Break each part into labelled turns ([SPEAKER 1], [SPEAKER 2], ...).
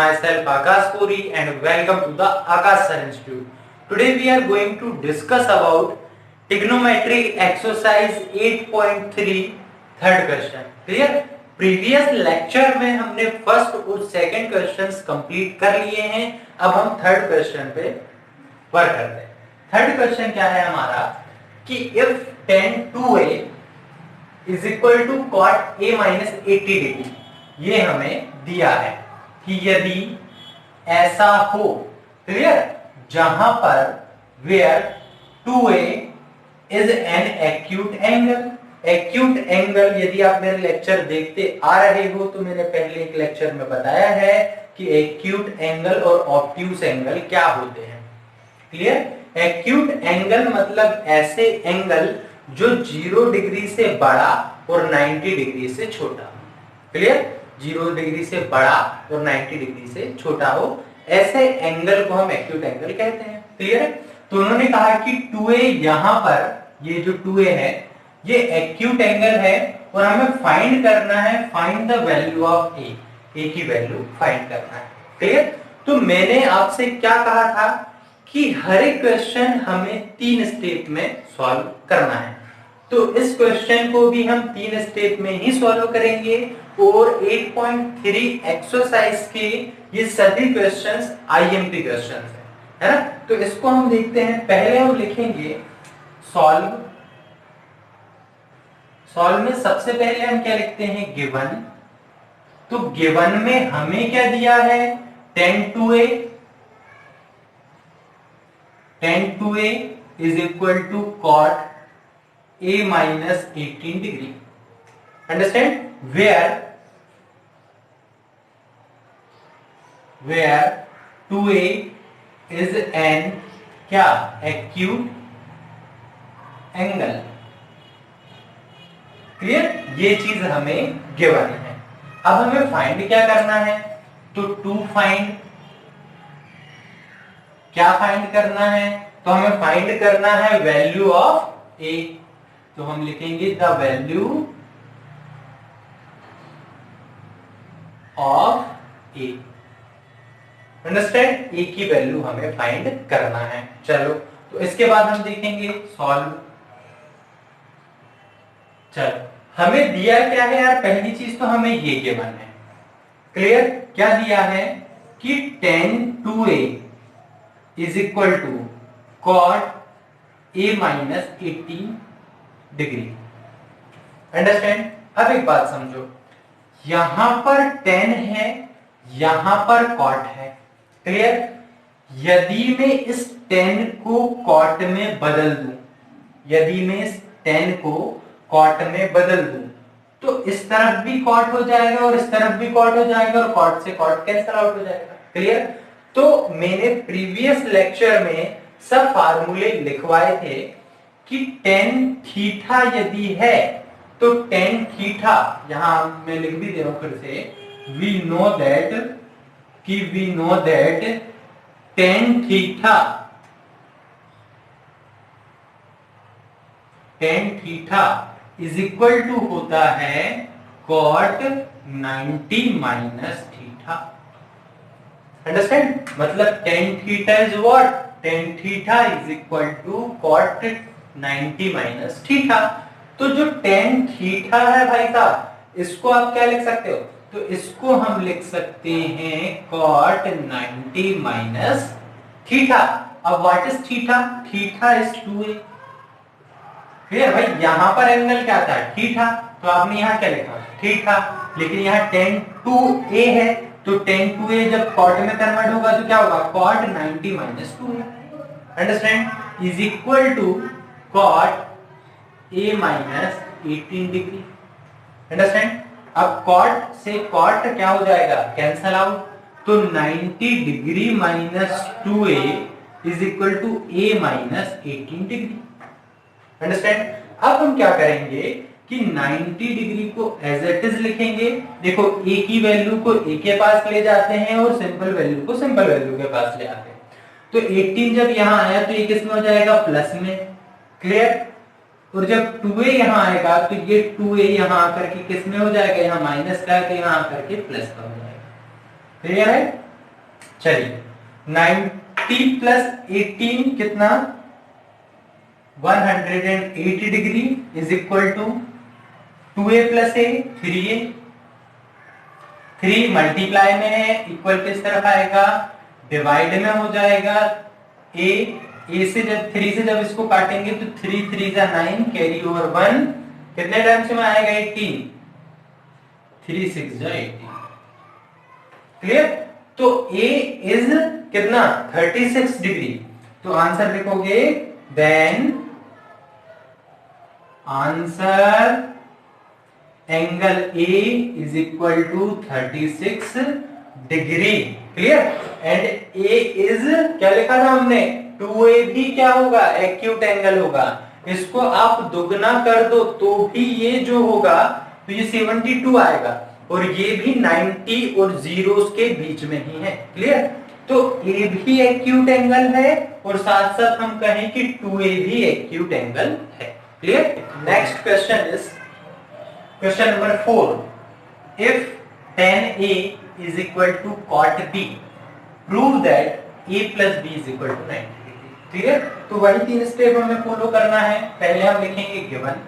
[SPEAKER 1] myself Akash Puri and welcome to the Akash Sir Institute. Today we are going to discuss about trigonometry exercise 8.3 third question. Clear? Previous lecture में हमने first और second questions complete कर लिए हैं. अब हम third question पे work करते हैं. थर्ड क्वेश्चन क्या है हमारा कि if tan 2a is equal to cot a minus 80 degree, ये हमें दिया है कि यदि ऐसा हो, क्लियर, जहां पर where 2a is an acute angle. Acute angle यदि आप मेरे लेक्चर देखते आ रहे हो तो मैंने पहले एक लेक्चर में बताया है कि एक्यूट एंगल और ऑब्ट्यूस एंगल क्या होते हैं. क्लियर? एक्यूट एंगल मतलब ऐसे एंगल जो 0 डिग्री से बड़ा और 90 डिग्री से छोटा. क्लियर? 0 डिग्री से बड़ा और 90 डिग्री से छोटा हो, ऐसे एंगल को हम एक्यूट एंगल कहते हैं. क्लियर है? तो उन्होंने कहा कि 2a यहां पर, ये जो 2a है ये एक्यूट एंगल है और हमें फाइंड करना है, find the value of a की वैल्यू फाइंड करना है. क्लियर? तो मैंने आपसे क्या कहा था कि हर एक क्वेश्चन हमें 3 स्टेप में सॉल्व करना है. तो इस क्वेश्चन को भी हम 3 स्टेप में ही सॉल्व करेंगे और 8.3 एक्सरसाइज के ये सभी क्वेश्चंस आईएमपी क्वेश्चंस है ना. तो इसको हम देखते हैं. पहले हम लिखेंगे सॉल्व. सॉल्व में सबसे पहले हम क्या लिखते हैं, गिवन. तो गिवन में हमें क्या दिया है, tan 2a is equal to cot a minus 18 degree. Understand? where 2a is an क्या, एक्यूट एंगल. क्लियर? ये चीज हमें गिवन है. अब हमें फाइंड क्या करना है, तो टू फाइंड, क्या फाइंड करना है, तो हमें फाइंड करना है वैल्यू ऑफ a. तो हम लिखेंगे the value of a. Understand? a की वैल्यू हमें फाइंड करना है. चलो, तो इसके बाद हम देखेंगे सॉल्व. चलो, हमें दिया क्या है यार, पहली चीज तो हमें ये गिवन है. क्लियर? क्या दिया है कि tan 2a is equal to cot a minus 18 degree. Understand? अब एक बात समझो, यहां पर tan है, यहां पर cot है. क्लियर? यदि मैं इस tan को cot में बदल दूं, यदि मैं इस tan को cot में बदल दूं तो इस तरफ भी cot हो जाएगा और इस तरफ भी cot हो जाएगा और cot से cot कैंसिल आउट हो जाएगा. क्लियर? तो मैंने प्रीवियस लेक्चर में सब फार्मूले लिखवाए थे कि tan थीटा यदि है तो tan थीटा, यहां मैं लिख भी दे रहा हूं फिर से, we know that tan theta is equal to होता है cot 90 माइनस थीटा. अंडरस्टैंड? मतलब tan theta is what, tan theta is equal to cot 90 minus theta. तो जो tan थीटा है भाई साहब, इसको आप क्या लिख सकते हो, तो इसको हम लिख सकते हैं cot 90 माइनस थीटा. अब what is theta, theta is 2a. Clear भाई? यहां पर एंगल क्या था, थीटा, तो आपने यहां क्या लिखा, थीटा. लेकिन यहां tan 2a है तो tan 2a जब cot में कन्वर्ट होगा तो क्या होगा, cot 90 minus 2a. Understand? Is equal to cot a minus 18 degree. Understand? अब cot से cot क्या हो जाएगा, कैंसल आउट. तो 90 degree minus 2a is equal to a minus 18 degree. Understand? अब हम क्या करेंगे कि 90 डिग्री को एज इट इज लिखेंगे. देखो, a की वैल्यू को a के पास ले जाते हैं और सिंपल वैल्यू को सिंपल वैल्यू के पास ले आते हैं. तो 18 जब यहां आया तो ये किस में हो जाएगा, प्लस में. क्लियर? और जब 2a यहां आएगा तो ये 2a यहां आकर के किस में हो जाएगा, यहां माइनस का है तो यहां आकर के प्लस का हो जाएगा. क्लियर है? चलिए 90 प्लस 18 कितना 180 degree is equal to 2a plus a 3a, 3 multiply में है, इक्वल किस तरफ आएगा, डिवाइड में हो जाएगा। a से जब 3 से जब इसको काटेंगे तो 3 3 जा 9, कैरी ओवर 1, कितने टाइम्स में आएगा 18, 3 6 जा 18। क्लियर? तो a इज कितना 36 डिग्री, तो आंसर लिखोगे then answer angle A is equal to 36 degree. Clear? And A is क्या लिखा था हमने, 2A भी क्या होगा, एक्यूट एंगल होगा। इसको आप दुगना कर दो तो भी ये जो होगा तो ये 72 आएगा, और ये भी 90 और जीरोस के बीच में ही है। क्लियर? तो A भी एक्यूट एंगल है और साथ साथ हम कहें कि 2A भी एक्यूट एंगल है। Clear? Next question is question number 4। If tan A is equal to cot B, prove that A plus B is equal to 90 degree। Clear? तो वही 3 स्टेप हमें फॉलो करना है। पहले हम लिखेंगे गिवन,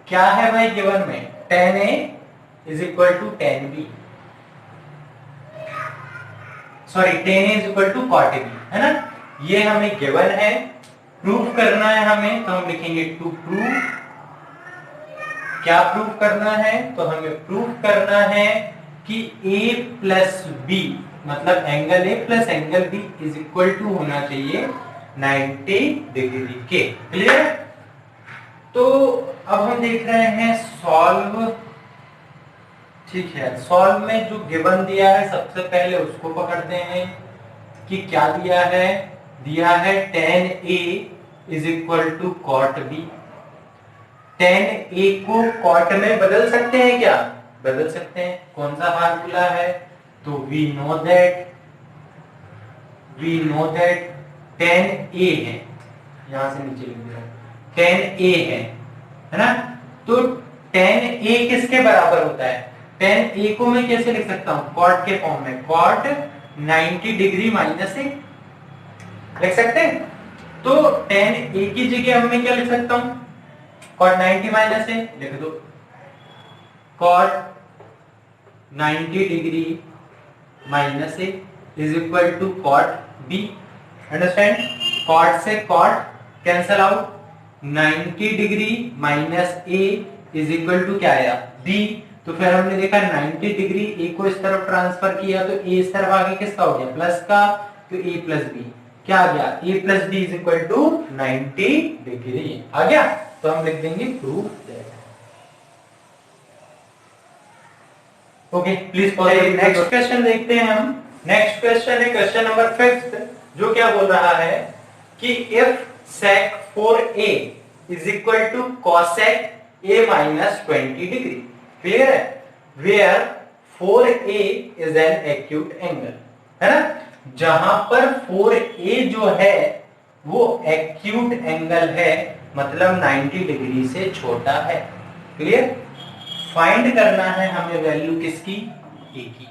[SPEAKER 1] क्या है भाई गिवन में, tan A is equal to tan B, sorry tan A is equal to cot B, है ना, ये हमें गिवन है। प्रूफ करना है हमें, तो हम लिखेंगे टू प्रूव। क्या प्रूफ करना है, तो हमें प्रूफ करना है कि A प्लस बी मतलब angle A plus angle B is equal to होना चाहिए 90 डिग्री के। क्लियर? तो अब हम देख रहे हैं सॉल्व। ठीक है, सॉल्व में जो गिवन दिया है सबसे पहले उसको पकड़ते हैं कि क्या दिया है, दिया है tan A is equal to cot B। tan A को cot में बदल सकते हैं क्या, बदल सकते हैं। कौन सा फार्मूला है, तो we know that tan A है, यहां से नीचे लिख दे रहा हूं, tan A है ना। तो tan A किसके बराबर होता है, tan A को मैं कैसे लिख सकता हूं, cot के फॉर्म में, cot 90 डिग्री माइनस ए लिख सकते हैं। तो tan A की जगह मैं क्या लिख सकता हूं, cot 90 माइनस ए लिख दो, cot 90 degree minus a is equal to cot B। Understand? cot से cot cancel out, 90 degree minus a is equal to क्या आया, B। तो फिर हमने देखा 90 डिग्री A को इस तरफ ट्रांसफर किया तो A इस तरफ आगे किसका हो गया, प्लस का, तो A प्लस B क्या आ गया, A plus B is equal to 90 degree आ गया। तो हम लिख देंगे prove that. Okay, please pause. Next question देखते हैं हम। नेक्स्ट क्वेश्चन है क्वेश्चन नंबर 5, जो क्या बोल रहा है कि if sec 4a is equal to cosec a minus 20 degree. Clear है? Where 4a is an acute angle, है ना, जहां पर 4a जो है वो एक्यूट एंगल है, मतलब 90 डिग्री से छोटा है। क्लियर? फाइंड करना है हमें वैल्यू किसकी, a की।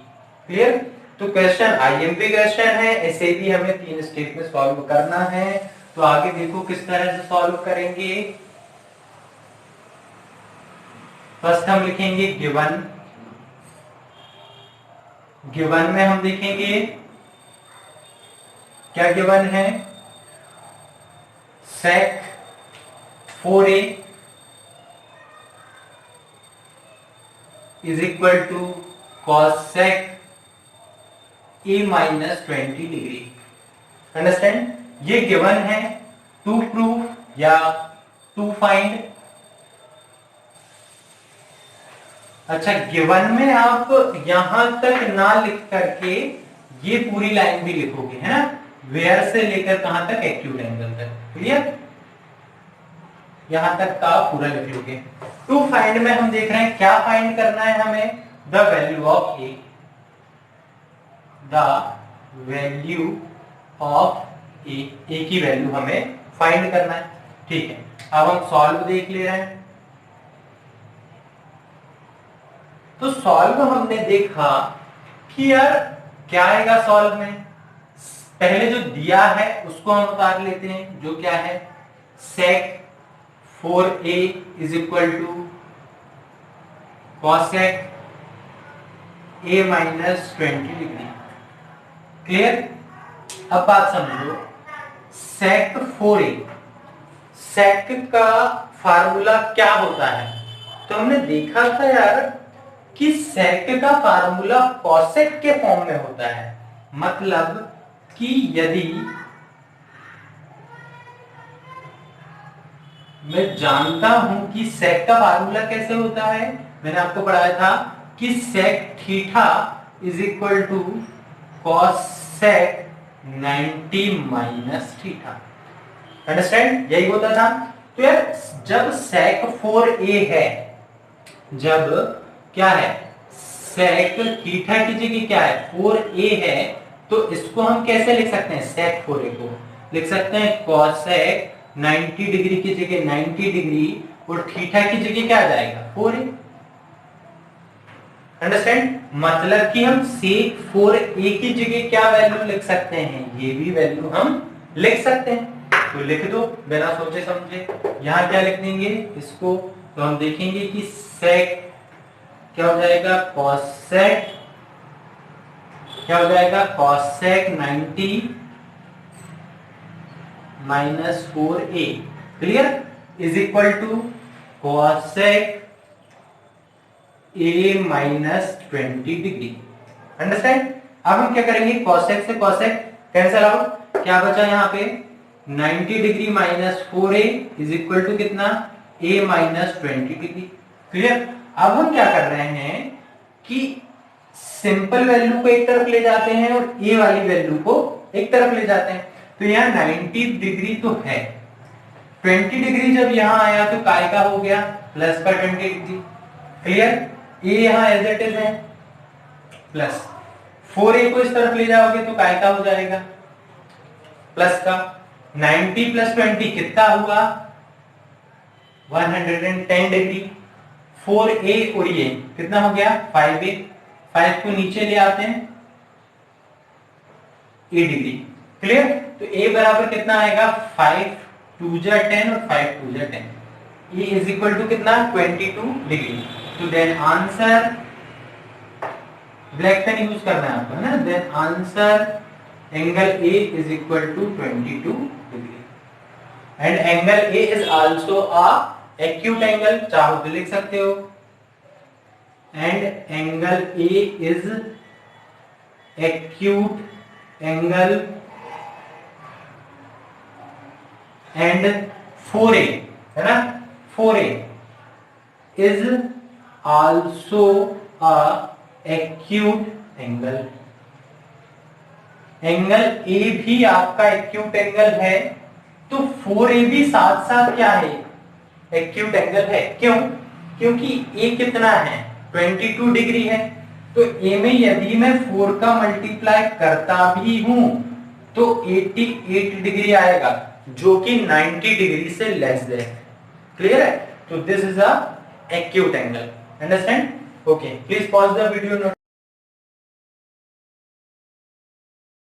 [SPEAKER 1] क्लियर? तो क्वेश्चन आईएमपी क्वेश्चन है, इसे भी हमें 3 स्टेप में सॉल्व करना है। तो आगे देखो किस तरह से सॉल्व करेंगे। फर्स्ट हम लिखेंगे गिवन, गिवन में हम देखेंगे क्या गिवन है, sec 4a is equal to cosec a minus 20 degree. Understand? ये गिवन है। टू प्रूफ या टू फाइंड। अच्छा, गिवन में आप यहां तक ना लिख करके ये पूरी लाइन भी लिखोगे, है ना, वेयर से लेकर कहां तक, एक्यूट एंगल तक। क्लियर? यहां तक का पूरा लिख लोगे। टू फाइंड में हम देख रहे हैं क्या फाइंड करना है हमें, the value of A, the value of A की वैल्यू हमें फाइंड करना है। ठीक है, अब हम सॉल्व देख ले रहे हैं। तो सॉल्व हमने देखा कि यार क्या आएगा सॉल्व में, पहले जो दिया है उसको हम उतार लेते हैं, जो क्या है sec 4a is equal to cosec a minus 20 degree. Clear? अब बात समझो, sec 4a, sec का फार्मूला क्या होता है? तो हमने देखा था यार कि sec का फार्मूला cosec के फॉर्म में होता है। मतलब कि यदि मैं जानता हूं कि sec का फार्मूला कैसे होता है, मैंने आपको पढ़ाया था कि sec theta is equal to cosec 90 minus theta. Understand? यही होता था। तो यार जब sec 4a है, जब क्या है sec थीटा की जगह क्या है 4a है, तो इसको हम कैसे लिख सकते हैं? sec 4a को लिख सकते हैं cosec 90 डिग्री की जगह 90 डिग्री और थीटा की जगह क्या आ जाएगा 4a। अंडरस्टैंड? मतलब कि हम sec 4a की जगह क्या वैल्यू लिख सकते हैं? ये भी वैल्यू हम लिख सकते हैं। तो लिख दो बिना सोचे समझे। यहां क्या लिख देंगे इसको? तो हम देखेंगे कि sec क्या हो जाएगा, cosec क्या हो जाएगा, cosec 90 minus 4a, clear, is equal to cosec a minus 20 degree. Understand? अब हम क्या करेंगे, cosec से cosec कैंसिल आउट, क्या बचा यहाँ पे 90 degree minus 4a is equal to कितना, a माइनस 20 डिग्री। क्लियर? अब हम क्या कर रहे हैं कि सिंपल वैल्यू को एक तरफ ले जाते हैं और a वाली वैल्यू को एक तरफ ले जाते हैं। तो यहाँ 90 डिग्री तो है, 20 डिग्री जब यहाँ आया तो काय का हो गया, प्लस का 20 डिग्री। क्लियर? a यहाँ एज इट इज है, प्लस 4a को इस तरफ ले जाओगे तो काय का हो जाएगा, प्लस का। 90 प्लस 20 कितना हुआ, 110 डिग्री। 4a और ये कितना हो गया 5a, 5 को नीचे ले आते हैं a डिग्री। क्लियर? तो a बराबर कितना आएगा, 5 2 जा 10 और 5 2 जा 10, a इज इक्वल टू कितना 22 डिग्री। तो then answer, black pen use करना है आपको, है ना। Then answer angle a is equal to 22 degree and angle a is also a acute angle, चाहो तो लिख सकते हो, and angle a is acute angle and 4a, है ना, 4a is also a acute angle. Angle a भी आपका acute angle है, तो 4a भी साथ साथ क्या है, एक्यूट एंगल है। क्यों? क्योंकि a कितना है 22 डिग्री है, तो a में यदि मैं 4 का मल्टीप्लाई करता भी हूं तो 88 डिग्री आएगा, जो कि 90 डिग्री से लेस है। क्लियर है? तो this is a acute angle. Understand? Okay, please pause the video.